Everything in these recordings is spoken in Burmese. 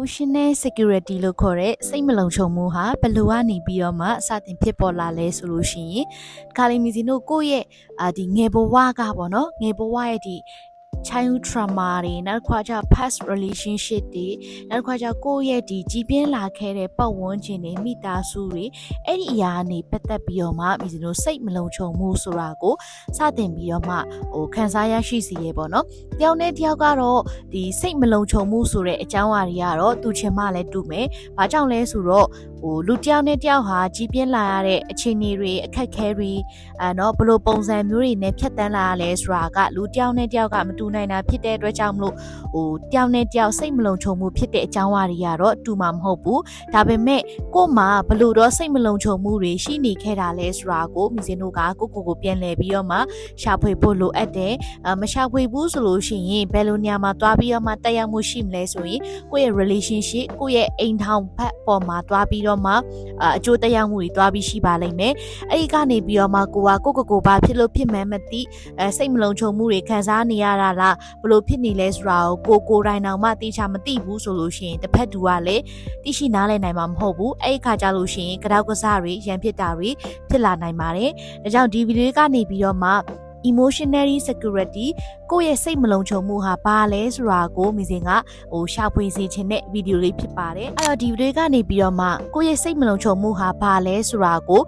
emotional security လို့ခေါ်တဲ့စိတ်မလုံခြုံမှုဟာဘယ်လိုကနေပြီးတော့မှစတင်ဖြစ်ပေါ်လာလဲဆိုလို့ရှိရင်ဒီခါလေးမီစီတို့ကိုယ့်ရဲ့ဒီငယ်ဘဝကပေါ့နော်ငယ်ဘဝရဲ့ဒီ childhood trauma တွေနောက်တစ်ခါကျ past relationship တွေနောက်တစ်ခါကျကိုယ့်ရဲ့ဒီကြီးပြင်းလာခဲ့တဲ့ပတ်ဝန်းကျင်တွေမိသားစုတွေအဲ့ဒီအရာကနေပတ်သက်ပြီးတော့မှမီစီတို့စိတ်မလုံခြုံမှုဆိုတာကိုစတင်ပြီးတော့မှခံစားရရှိစေရပေါ့နော်တယောက်နဲ့တယောက်ကတော့ဒီစိတ်မလုံခြုံမှုဆိုတဲ့အကြောင်းအရာတွေကတော့သူချင်းမှလည်းတူမယ်။ဘာကြောင့်လဲဆိုတော့လူတယောက်နဲ့တယောက်ဟာကြီးပြင်းလာရတဲ့အခြေအနေတွေအခက်အခဲတွေနော်ဘယ်လိုပုံစံမျိုးတွေနဲ့ဖြတ်တန်းလာရလဲဆိုတာကလူတယောက်နဲ့တယောက်ကမတူနိုင်တာဖြစ်တဲ့အတွက်ကြောင့်မလို့တယောက်နဲ့တယောက်စိတ်မလုံခြုံမှုဖြစ်တဲ့အကြောင်းအရာတွေကတော့တူမှာမဟုတ်ဘူးဒါပေမဲ့ကို့မှာဘယ်လိုတော့စိတ်မလုံခြုံမှုတွေရှိနေခဲ့တာလဲဆိုတာကိုမီစင်တို့ကကိုပြန်လည်ပြီးတော့မှရှာဖွေဖို့လိုအပ်တယ်မရှာဖွေဘူးဆိုလို့ရှိရင်ဘယ်လိုနေရာမှာတွားပြီးတော့မှတက်ရောက်မှုရှိမလဲဆိုရင်ကိုယ့်ရဲ့ relationship ကိုယ့်ရဲ့အိမ်ထောင်ဘက်ပေါ်မှာတွားပြီးတော့မှအကျိုးတက်ရောက်မှုတွေတွားပြီးရှိပါလိမ့်မယ်အဲ့ဒီကနေပြီးတော့မှကိုဘာဖြစ်လို့ဖြစ်မှန်းမသိစိတ်မလုံခြုံမှုတွေခံစားနေရတာလားဘလို့ဖြစ်နေလဲဆိုတာကိုယ်တိုင်တောင်မှသိချာမသိဘူးဆိုလို့ရှိရင်တစ်ဖက်သူကလည်းသိရှိနားလည်နိုင်မှာမဟုတ်ဘူးအဲ့ဒီခါကြလို့ရှိရင်ကြောက်ကစားတွေရန်ဖြစ်တာတွေဖြစ်လာနိုင်ပါတယ်ဒါကြောင့်ဒီဗီဒီယိုကနေပြီးတော့မှ emotional security ကိုယ့်ရဲ့စိတ်မလုံခြုံမှုဟာဘာလဲဆိုတာကိုမီစင်ကရှာဖွေစေချင်တဲ့ဗီဒီယိုလေးဖြစ်ပါတယ်အဲ့တော့ဒီဗီဒီယိုကနေပြီးတော့မှကိုယ့်ရဲ့စိတ်မလုံခြုံမှုဟာဘာလဲဆိုတာကို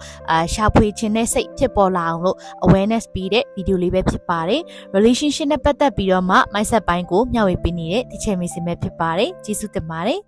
ရှာဖွေချင်တဲ့စိတ်ဖြစ်ပေါ်လာအောင်လို့ awareness ပေးတဲ့ဗီဒီယိုလေးပဲဖြစ်ပါတယ် relationship နဲ့ပတ်သက်ပြီးတော့မှ mindset ပိုင်းကိုမျှဝေပေးနေတဲ့ teacher မီစင်ပဲဖြစ်ပါတယ်ကျေးဇူးတင်ပါတယ်